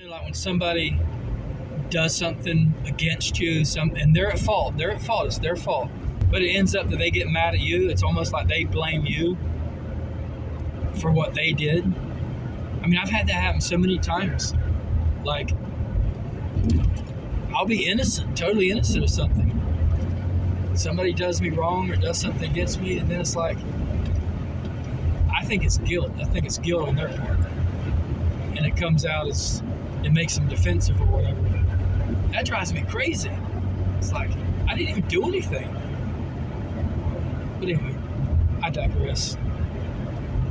Like when somebody does something against you, and they're at fault. It's their fault. But it ends up that they get mad at you. It's almost like they blame you for what they did. I mean, I've had that happen so many times. Like, I'll be innocent, totally innocent of something. Somebody does me wrong or does something against me, and then it's like, I think it's guilt. I think it's guilt on their part. And it comes out as, it makes them defensive or whatever. But that drives me crazy. It's like, I didn't even do anything. But anyway, I digress.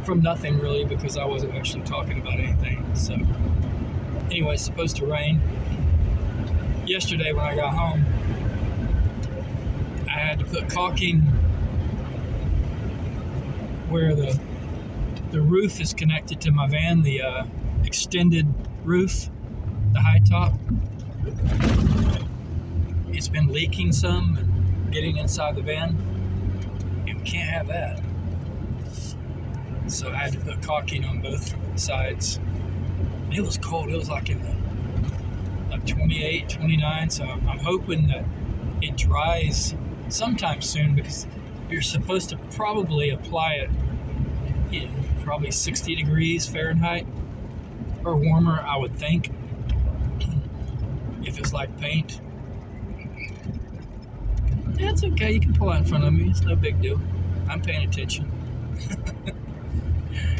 From nothing really, because I wasn't actually talking about anything. So anyway, it's supposed to rain. Yesterday when I got home, I had to put caulking where the roof is connected to my van, the extended roof, the high top. It's been leaking some and getting inside the van, and we can't have that. So I had to put caulking on both sides. It was cold. It was like in the 28, 29. So I'm hoping that it dries sometime soon, because you're supposed to probably apply it, probably 60 degrees Fahrenheit or warmer, I would think, if it's like paint. Yeah, it's okay. You can pull out in front of me. It's no big deal. I'm paying attention.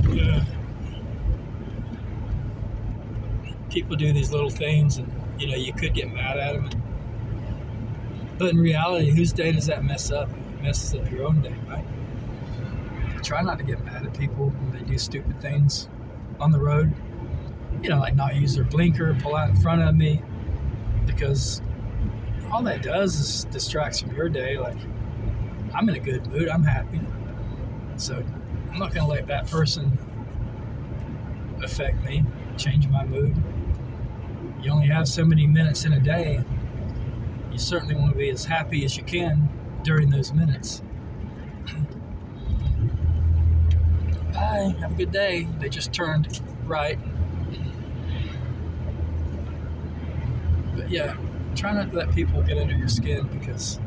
Yeah. People do these little things, and you could get mad at them. But in reality, whose day does that mess up? It messes up your own day, right? I try not to get mad at people when they do stupid things on the road. Like not use their blinker, pull out in front of me, because all that does is distracts from your day. Like, I'm in a good mood, I'm happy, so I'm not going to let that person affect me, change my mood. You only have so many minutes in a day. You certainly want to be as happy as you can during those minutes. Bye, have a good day. They just turned right. But yeah, try not to let people get under your skin, because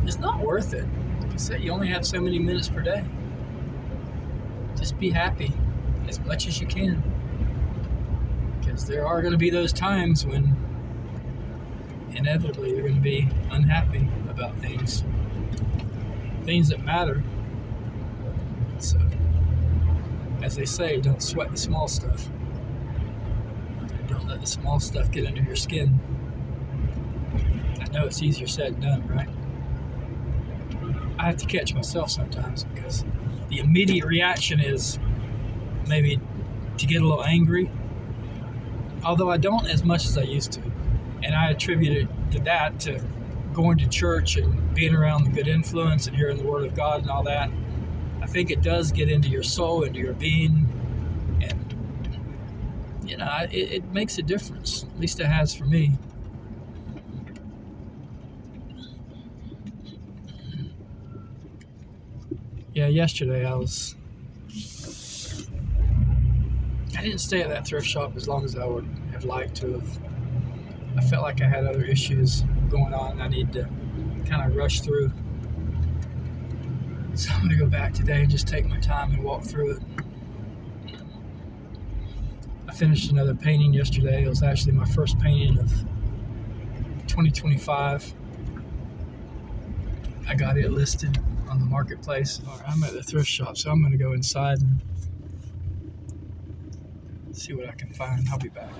it's not worth it. Like I said, you only have so many minutes per day. Just be happy as much as you can, because there are going to be those times when inevitably you're going to be unhappy about things that matter. So, as they say, don't sweat the small stuff. Don't let the small stuff get under your skin. I know it's easier said than done, right? I have to catch myself sometimes, because the immediate reaction is maybe to get a little angry, although I don't as much as I used to. And I attribute it to going to church and being around the good influence and hearing the Word of God and all that. I think it does get into your soul, into your being, and it makes a difference. At least it has for me. Yeah, yesterday I didn't stay at that thrift shop as long as I would have liked to have. I felt like I had other issues going on I need to kind of rush through. So I'm going to go back today and just take my time and walk through it. I finished another painting yesterday. It was actually my first painting of 2025. I got it listed on the marketplace. All right, I'm at the thrift shop, so I'm going to go inside and see what I can find. I'll be back.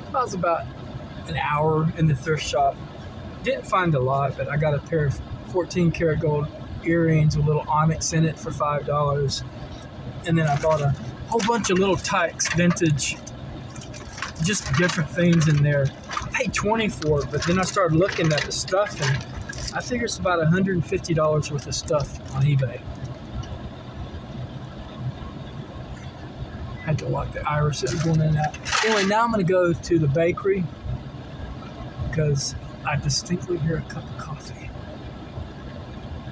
I was about an hour in the thrift shop. Didn't find a lot, but I got a pair of 14 karat gold earrings with little onyx in it for $5. And then I bought a whole bunch of little Tykes vintage, just different things in there. I paid $20 for it, but then I started looking at the stuff, and I figure it's about $150 worth of stuff on eBay. I had to lock the irises going in and out. Anyway, now I'm going to go to the bakery, because I distinctly hear a cup of coffee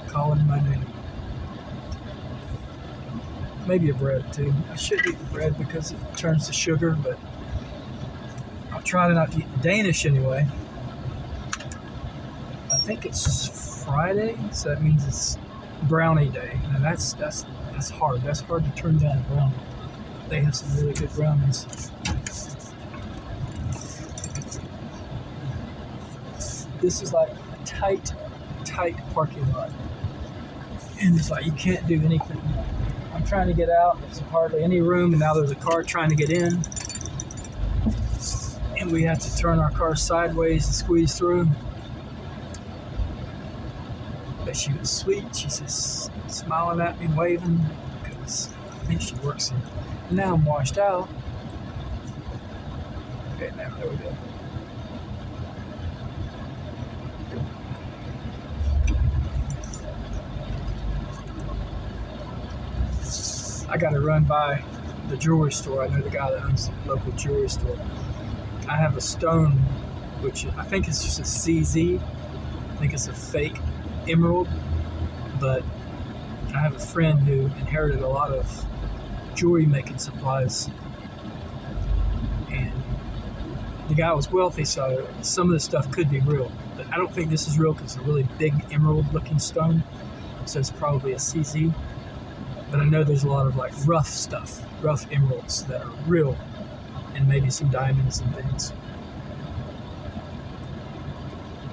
calling my name. Maybe a bread too. I should eat the bread because it turns to sugar, but I'll try not to eat the Danish anyway. I think it's Friday, so that means it's brownie day. And that's hard. That's hard to turn down a brownie. They have some really good brownies. This is like a tight parking lot. And it's like you can't do anything. I'm trying to get out. There's hardly any room, and now there's a car trying to get in. And we have to turn our car sideways to squeeze through. But she was sweet. She's just smiling at me, waving, because I think she works here. And now I'm washed out. Okay, now there we go. I got to run by the jewelry store. I know the guy that owns the local jewelry store. I have a stone, which I think is just a CZ. I think it's a fake emerald, but I have a friend who inherited a lot of jewelry making supplies, and the guy was wealthy, so some of the stuff could be real, but I don't think this is real because it's a really big emerald looking stone, so it's probably a CZ. But I know there's a lot of like rough stuff, rough emeralds that are real, and maybe some diamonds and things.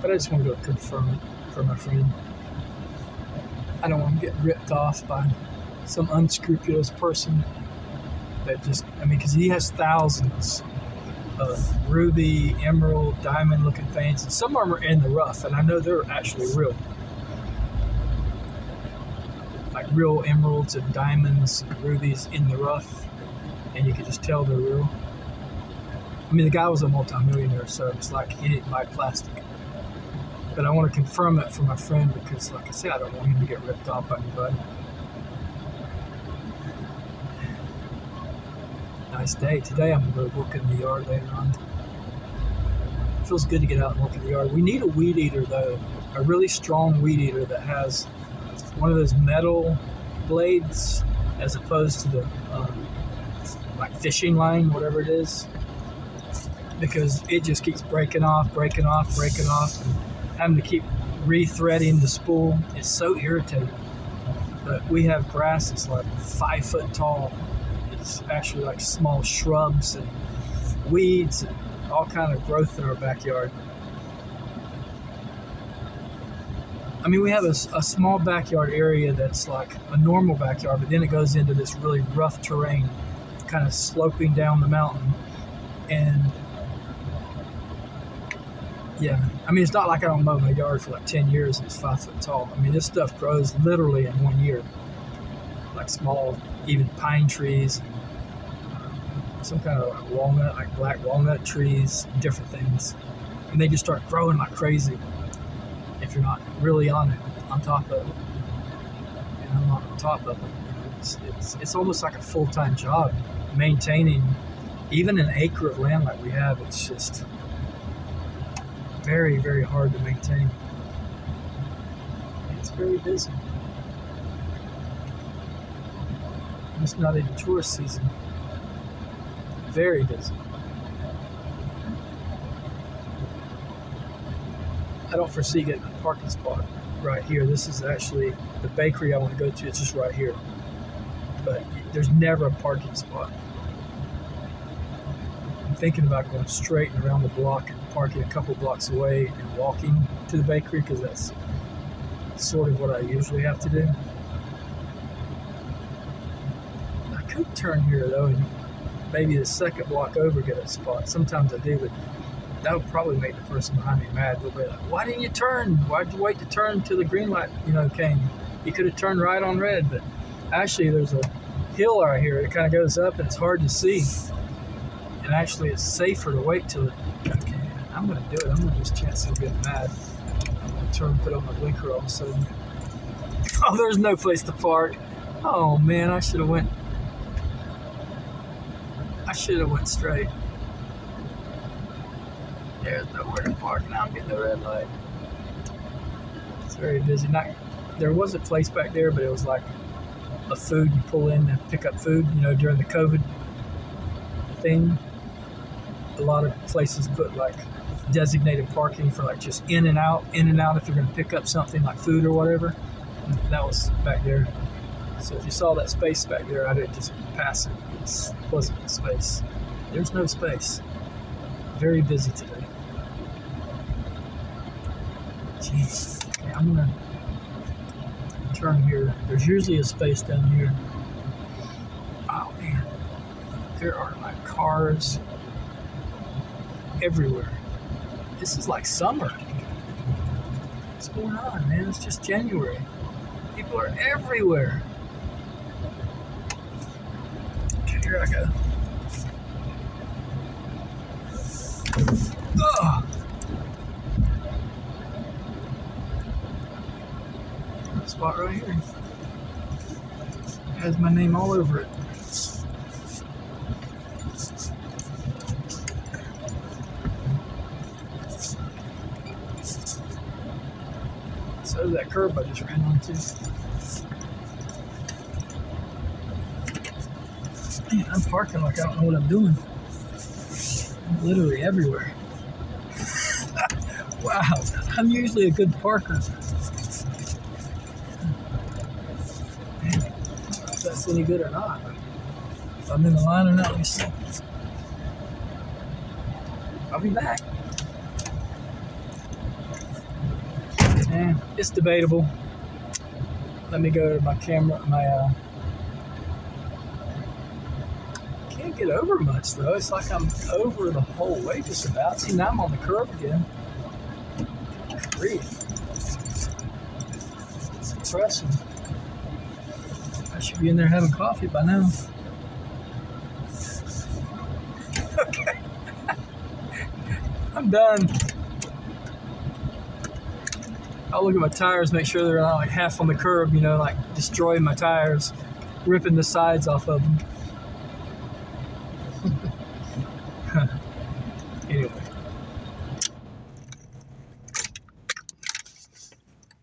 But I just want to go confirm it for my friend. I don't want to get ripped off by some unscrupulous person that just, because he has thousands of ruby, emerald, diamond looking things, and some of them are in the rough, and I know they're actually real. Like real emeralds and diamonds and rubies in the rough, and you can just tell they're real. The guy was a multimillionaire, so it's like he didn't buy plastic. But I want to confirm it for my friend because, like I said, I don't want him to get ripped off by anybody. Nice day. Today I'm going to go work in the yard later on. It feels good to get out and work in the yard. We need a weed eater, though. A really strong weed eater that has one of those metal blades as opposed to the like fishing line, whatever it is, because it just keeps breaking off, and having to keep re-threading the spool is so irritating. But we have grass that's like 5 foot tall. It's actually like small shrubs and weeds and all kind of growth in our backyard. We have a small backyard area that's like a normal backyard, but then it goes into this really rough terrain, kind of sloping down the mountain. And yeah, it's not like I don't mow my yard for like 10 years and it's 5 foot tall. This stuff grows literally in 1 year. Like small, even pine trees, some kind of like walnut, like black walnut trees, different things. And they just start growing like crazy if you're not really on top of it. And I'm not on top of it. It's almost like a full-time job maintaining even an acre of land like we have. It's just very, very hard to maintain. It's very busy. It's not even tourist season. Very busy. I don't foresee getting a parking spot right here. This is actually the bakery I want to go to. It's just right here. But there's never a parking spot. I'm thinking about going straight and around the block and parking a couple blocks away and walking to the bakery because that's sort of what I usually have to do. I could turn here though and maybe the second block over get a spot. Sometimes I do, but that would probably make the person behind me mad. They'll be like, why didn't you turn? Why'd you wait to turn till the green light, came? You could have turned right on red. But actually, there's a hill right here. It kind of goes up, and it's hard to see. And actually, it's safer to wait till it. Okay, I'm going to do it. I'm going to just chance of getting mad. I'm going to turn, put on my blinker all of a sudden. Oh, there's no place to park. Oh man, I should have went straight. There's nowhere to park. Now I'm getting the red light. It's very busy. There was a place back there, but it was like a food you pull in and pick up food, during the COVID thing. a lot of places put like designated parking for like just in and out if you're going to pick up something like food or whatever. And that was back there. So if you saw that space back there, I didn't just pass it. It wasn't a space. There's no space. Very busy today. Jeez. Okay, I'm going to turn here. There's usually a space down here. Oh man. There are like cars everywhere. This is like summer. What's going on, man? It's just January. People are everywhere. Okay, here I go. Ugh. Spot right here. It has my name all over it. So that curb I just ran onto. Man, I'm parking like I don't know what I'm doing. I'm literally everywhere. Wow, I'm usually a good parker. Man, I don't know if that's any good or not. If I'm in the line or not, let me see. I'll be back. It's debatable. Let me go to my camera. Can't get over much though. It's like I'm over the whole way just about. See, now I'm on the curve again. Grief. It's impressive. I should be in there having coffee by now. Okay. I'm done. I'll look at my tires, make sure they're not like half on the curb, you know, like destroying my tires, ripping the sides off of them. Anyway.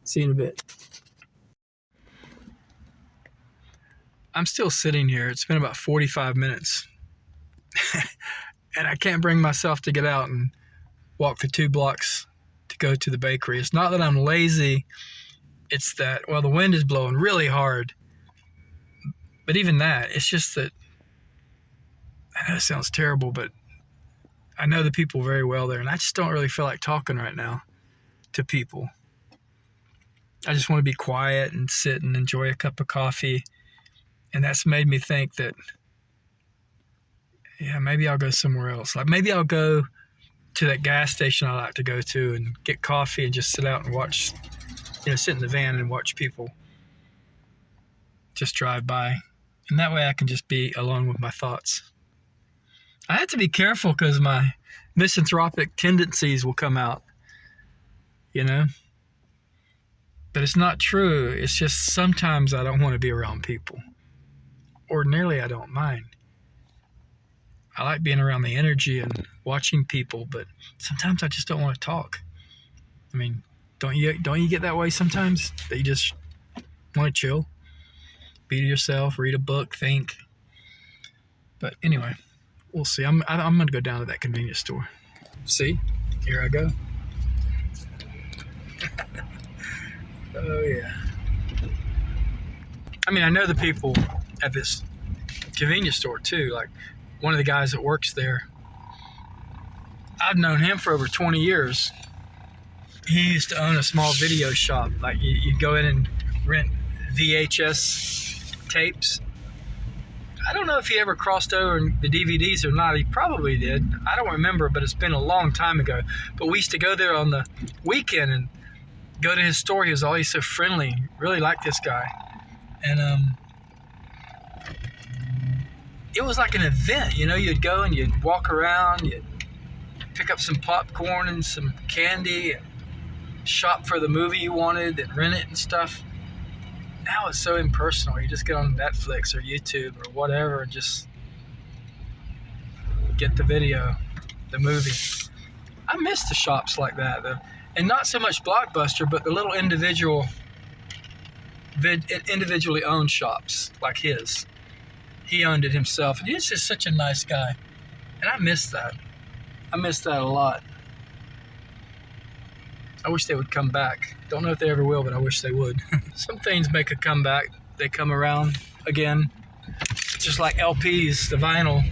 See you in a bit. I'm still sitting here. It's been about 45 minutes. And I can't bring myself to get out and walk the 2 blocks to go to the bakery. It's not that I'm lazy. It's that, well, the wind is blowing really hard. But even that, it's just that, I know it sounds terrible, but I know the people very well there, and I just don't really feel like talking right now to people. I just want to be quiet and sit and enjoy a cup of coffee. And that's made me think that, yeah, maybe I'll go somewhere else. Like maybe I'll go to that gas station I like to go to and get coffee and just sit out and watch, you know, sit in the van and watch people just drive by. And that way I can just be alone with my thoughts. I have to be careful because my misanthropic tendencies will come out, you know. But it's not true. It's just sometimes I don't want to be around people. Ordinarily, I don't mind. I like being around the energy and watching people, but sometimes I just don't want to talk. I mean, don't you get that way sometimes? That you just want to chill, be to yourself, read a book, think. But anyway, we'll see. I'm going to go down to that convenience store. See? Here I go. Oh, yeah. I mean, I know the people at this convenience store, too. Like, one of the guys that works there, I've known him for over 20 years. He used to own a small video shop. Like, you'd go in and rent VHS tapes. I don't know if he ever crossed over the DVDs or not. He probably did. I don't remember, but it's been a long time ago. But we used to go there on the weekend and go to his store. He was always so friendly. Really liked this guy. And it was like an event, you know. You'd go and you'd walk around, you'd pick up some popcorn and some candy and shop for the movie you wanted and rent it and stuff. Now it's so impersonal. You just get on Netflix or YouTube or whatever and just get the video, the movie. I miss the shops like that, though. And not so much Blockbuster, but the little individually owned shops like his. He owned it himself, and he's just such a nice guy. And I miss that. I miss that a lot. I wish they would come back. Don't know if they ever will, but I wish they would. Some things make a comeback. They come around again. Just like LPs, the vinyl.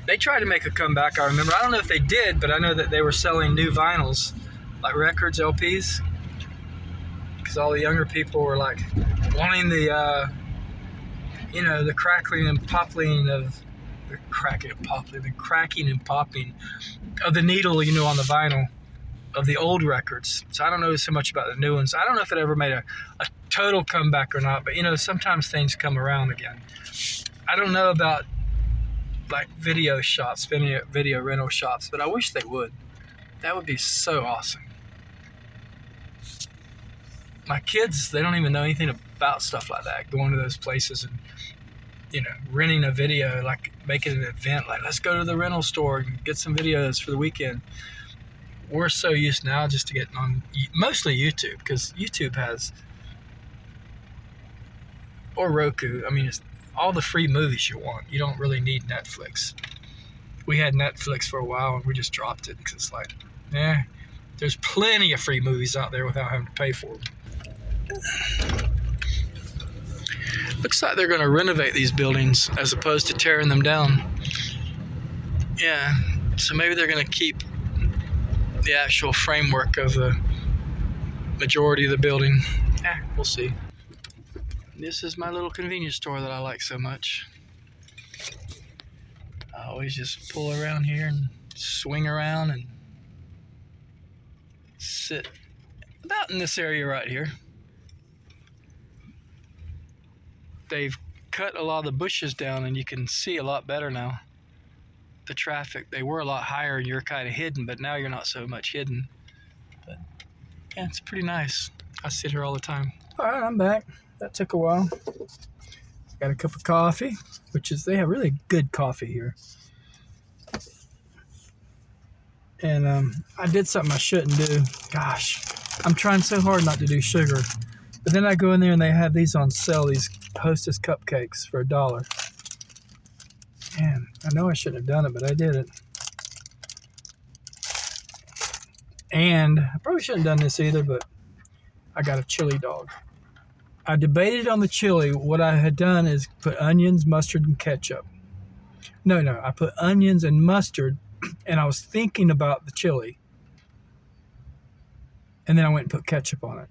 They tried to make a comeback, I remember. I don't know if they did, but I know that they were selling new vinyls, like records, LPs. Because all the younger people were like wanting the, the crackling and popping of the cracking and popping of the needle, on the vinyl of the old records. So I don't know so much about the new ones. I don't know if it ever made a total comeback or not, but sometimes things come around again. I don't know about like video rental shops, but I wish they would. That would be so awesome. My kids, they don't even know anything about stuff like that, going to those places and renting a video, like making an event, like let's go to the rental store and get some videos for the weekend. We're so used now just to getting on mostly YouTube, because YouTube has, or Roku, it's all the free movies you want. You don't really need Netflix. We had Netflix for a while and we just dropped it because it's like, there's plenty of free movies out there without having to pay for them. Looks like they're going to renovate these buildings as opposed to tearing them down. Yeah, so maybe they're going to keep the actual framework of the majority of the building. We'll see. This is my little convenience store that I like so much. I always just pull around here and swing around and sit about in this area right here. They've cut a lot of the bushes down and you can see a lot better now. The traffic, they were a lot higher and you're kind of hidden, but now you're not so much hidden. But yeah, it's pretty nice. I sit here all the time. All right, I'm back. That took a while. Got a cup of coffee, they have really good coffee here. And I did something I shouldn't do. Gosh, I'm trying so hard not to do sugar. But then I go in there and they have these on sale, these Hostess cupcakes for $1. Man, I know I shouldn't have done it, but I did it. And I probably shouldn't have done this either, but I got a chili dog. I debated on the chili. What I had done is put onions, mustard, and ketchup. No, I put onions and mustard, and I was thinking about the chili. And then I went and put ketchup on it.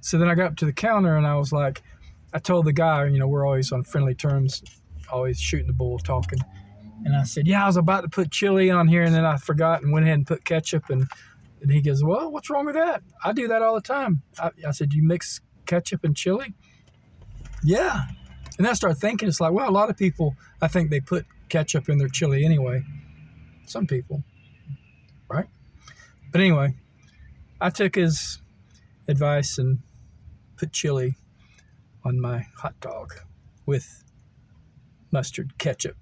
So then I got up to the counter, and I was like, I told the guy, we're always on friendly terms, always shooting the bull, talking. And I said, I was about to put chili on here, and then I forgot and went ahead and put ketchup. And he goes, well, what's wrong with that? I do that all the time. I said, you mix ketchup and chili? Yeah. And then I started thinking, it's like, well, a lot of people, I think they put ketchup in their chili anyway. Some people, right? But anyway, I took his advice and put chili on my hot dog with mustard, ketchup,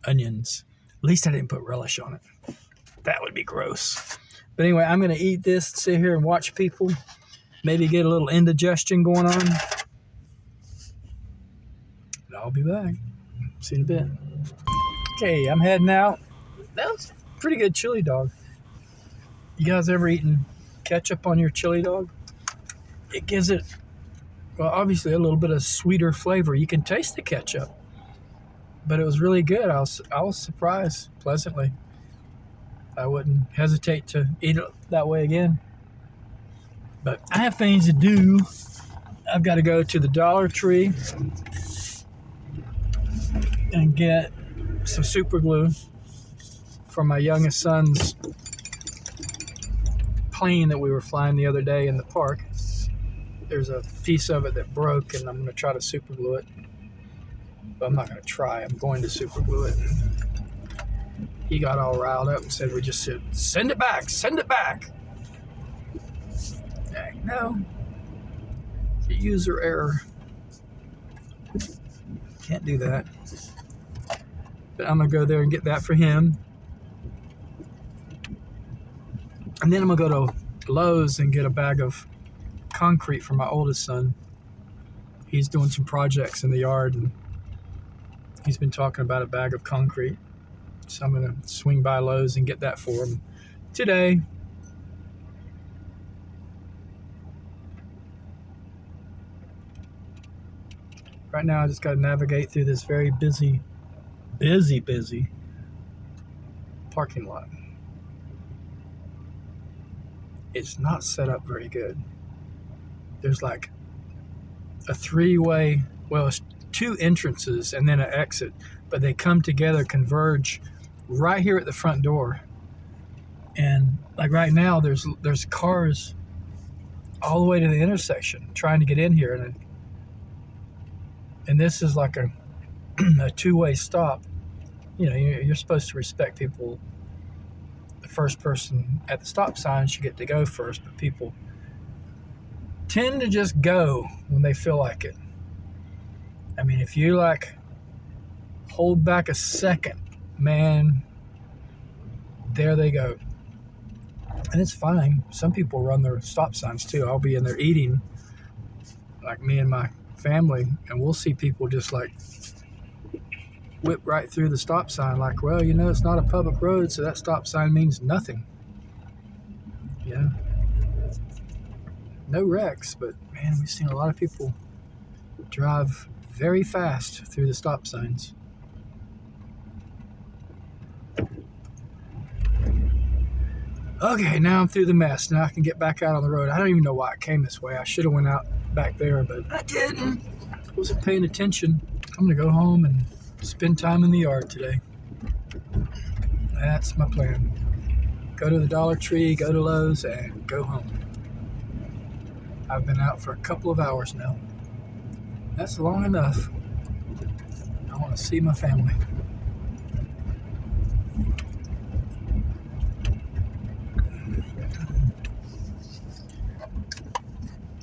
onions. At least I didn't put relish on it. That would be gross. But anyway, I'm going to eat this, sit here and watch people. Maybe get a little indigestion going on. And I'll be back. See you in a bit. Okay, I'm heading out. That was a pretty good chili dog. You guys ever eaten ketchup on your chili dog? It gives it, well, obviously a little bit of sweeter flavor. You can taste the ketchup. But it was really good. I was surprised pleasantly. I wouldn't hesitate to eat it that way again. But I have things to do. I've got to go to the Dollar Tree and get some super glue for my youngest son's plane that we were flying the other day in the park. There's a piece of it that broke, and I'm going to try to super glue it. But I'm not going to try. I'm going to super glue it. He got all riled up and said, we just said, send it back, send it back. Dang, no. It's a user error. Can't do that. But I'm going to go there and get that for him. And then I'm going to go to Lowe's and get a bag of concrete for my oldest son. He's doing some projects in the yard, and he's been talking about a bag of concrete. So I'm going to swing by Lowe's and get that for them today. Right now I just got to navigate through this very busy parking lot. It's not set up very good. There's like a three-way, well, it's two entrances and then an exit, but they come together, converge right here at the front door. And like right now, there's cars all the way to the intersection trying to get in here, and this is like a two-way stop. You know, you're supposed to respect people. The first person at the stop sign should get to go first, but people tend to just go when they feel like it. I mean, if you like hold back a second, man, there they go. And it's fine. Some people run their stop signs too. I'll be in there eating, like me and my family, and we'll see people just like whip right through the stop sign like, well, you know, it's not a public road, so that stop sign means nothing. Yeah. No wrecks, but man, we've seen a lot of people drive very fast through the stop signs. Okay, now I'm through the mess. Now I can get back out on the road. I don't even know why I came this way. I should have went out back there, but I didn't. I wasn't paying attention. I'm going to go home and spend time in the yard today. That's my plan. Go to the Dollar Tree, go to Lowe's, and go home. I've been out for a couple of hours now. That's long enough. I want to see my family.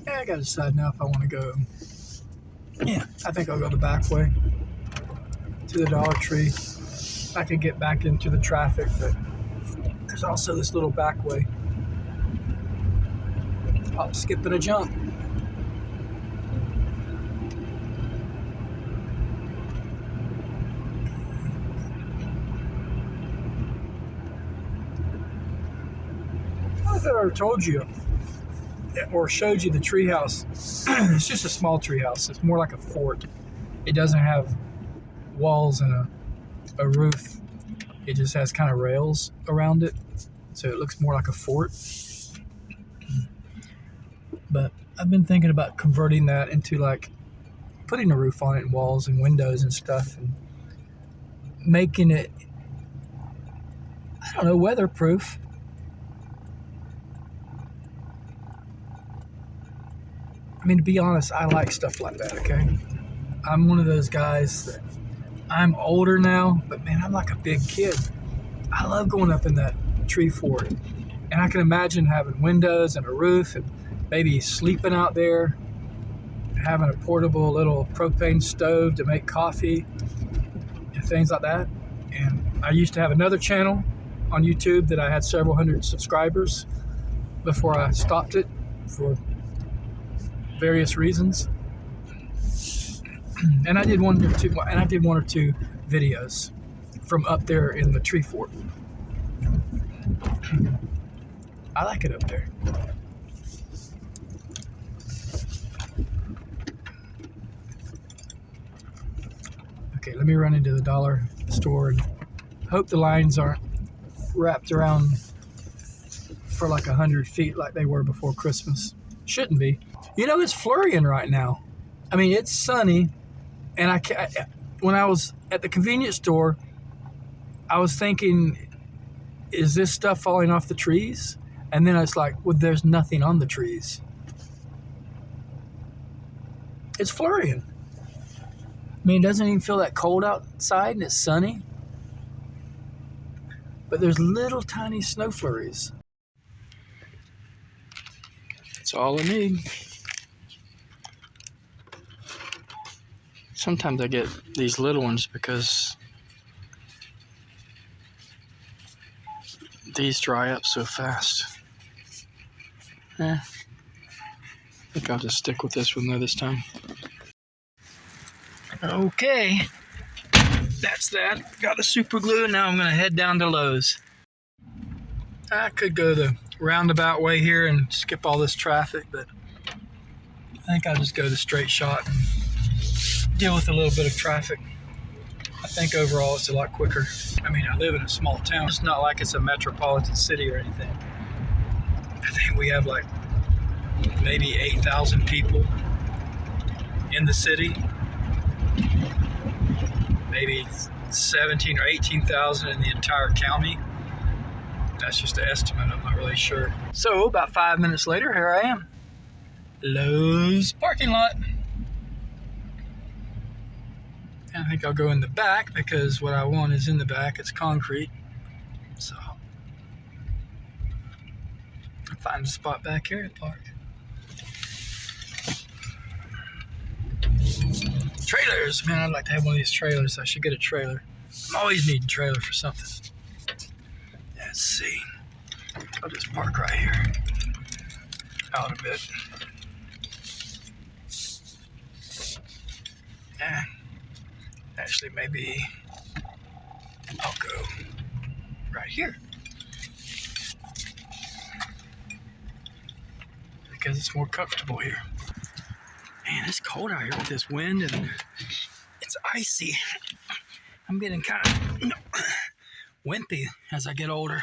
Yeah, I got to decide now if I want to go. Yeah, I think I'll go the back way to the Dollar Tree. I can get back into the traffic, but there's also this little back way. Hop, skip, and a jump. I don't know if I ever told you or showed you the treehouse. It's just a small treehouse. It's more like a fort. It doesn't have walls and a roof. It just has kind of rails around it, so it looks more like a fort. But I've been thinking about converting that into like putting a roof on it and walls and windows and stuff, and making it, I don't know, weatherproof. I mean, to be honest, I like stuff like that, okay? I'm one of those guys that, I'm older now, but man, I'm like a big kid. I love going up in that tree fort. And I can imagine having windows and a roof and maybe sleeping out there, having a portable little propane stove to make coffee and things like that. And I used to have another channel on YouTube that I had several hundred subscribers before I stopped it for various reasons. And I did one or two videos from up there in the tree fort. I like it up there. Okay, let me run into the dollar store and hope the lines aren't wrapped around for like 100 feet like they were before Christmas. Shouldn't be. You know, it's flurrying right now. I mean, it's sunny, and when I was at the convenience store, I was thinking, is this stuff falling off the trees? And then I was like, well, there's nothing on the trees. It's flurrying. I mean, it doesn't even feel that cold outside, and it's sunny. But there's little tiny snow flurries. That's all I need. Sometimes I get these little ones because these dry up so fast. I think I'll just stick with this one though this time. Okay. that's that. Got the super glue. Now I'm going to head down to Lowe's. I could go the roundabout way here and skip all this traffic, but I think I'll just go the straight shot and deal with a little bit of traffic. I think overall it's a lot quicker. I mean, I live in a small town. It's not like it's a metropolitan city or anything. I think we have like maybe 8,000 people in the city. Maybe 17 or 18,000 in the entire county. That's just an estimate, I'm not really sure. So about 5 minutes later, here I am. Lowe's parking lot. And I think I'll go in the back because what I want is in the back. It's concrete. So I'll find a spot back here to park. Trailers, man, I'd like to have one of these trailers. I should get a trailer. I'm always needing a trailer for something. Let's see. I'll just park right here. Out a bit. Yeah. Actually, maybe I'll go right here. Because it's more comfortable here. Man, it's cold out here with this wind and it's icy. I'm getting kind of wimpy as I get older.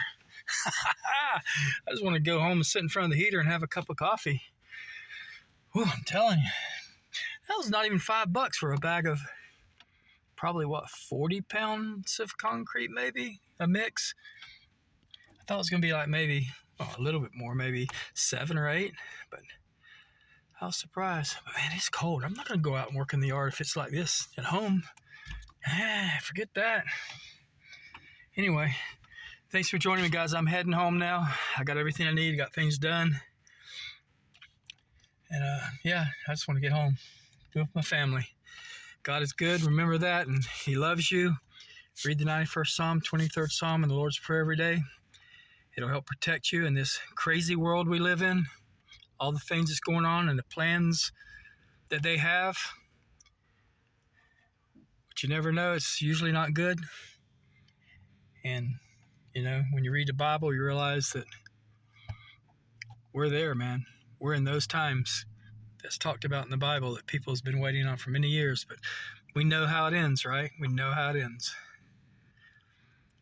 I just want to go home and sit in front of the heater and have a cup of coffee. Whew, I'm telling you, that was not even $5 for a bag of probably 40 pounds of concrete, maybe a mix. I thought it was gonna be like maybe a little bit more, maybe 7 or 8, but I was surprised. But man, it's cold. I'm not gonna go out and work in the yard if it's like this at home. Forget that. Anyway, thanks for joining me, guys. I'm heading home now. I got everything I need, got things done. And yeah, I just want to get home, be with my family. God is good, remember that, and He loves you. Read the 91st Psalm, 23rd Psalm, and the Lord's Prayer every day. It'll help protect you in this crazy world we live in. All the things that's going on and the plans that they have. But you never know, it's usually not good. And, you know, when you read the Bible, you realize that we're there, man. We're in those times that's talked about in the Bible that people has been waiting on for many years. But we know how it ends, right? We know how it ends.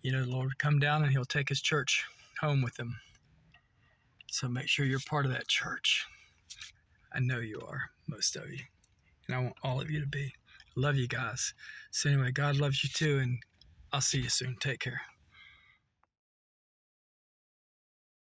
You know, the Lord will come down and He'll take His church home with Him. So make sure you're part of that church. I know you are, most of you. And I want all of you to be. Love you guys. So anyway, God loves you too, and I'll see you soon. Take care.